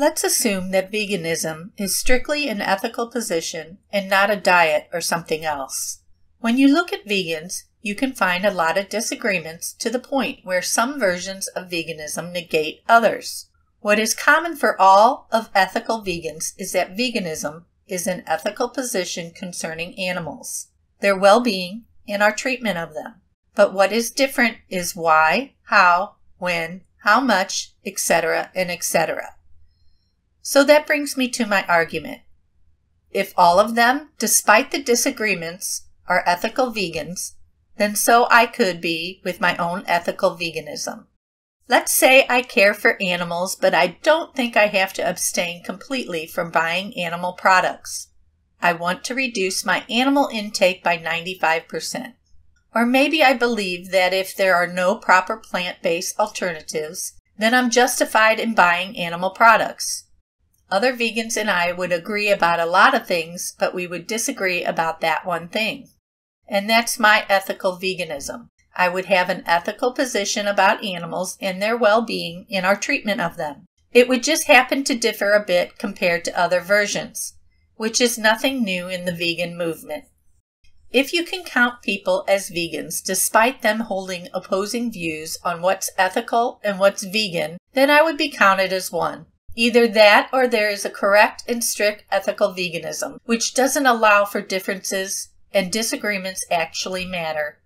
Let's assume that veganism is strictly an ethical position and not a diet or something else. When you look at vegans, you can find a lot of disagreements to the point where some versions of veganism negate others. What is common for all of ethical vegans is that veganism is an ethical position concerning animals, their well-being, and our treatment of them. But what is different is why, how, when, how much, etc., and etc. So that brings me to my argument. If all of them, despite the disagreements, are ethical vegans, then so I could be with my own ethical veganism. Let's say I care for animals, but I don't think I have to abstain completely from buying animal products. I want to reduce my animal intake by 95%. Or maybe I believe that if there are no proper plant-based alternatives, then I'm justified in buying animal products. Other vegans and I would agree about a lot of things, but we would disagree about that one thing. And that's my ethical veganism. I would have an ethical position about animals and their well-being in our treatment of them. It would just happen to differ a bit compared to other versions, which is nothing new in the vegan movement. If you can count people as vegans despite them holding opposing views on what's ethical and what's vegan, then I would be counted as one. Either that or there is a correct and strict ethical veganism, which doesn't allow for differences and disagreements actually matter.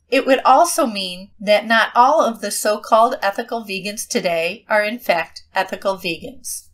It would also mean that not all of the so-called ethical vegans today are in fact ethical vegans.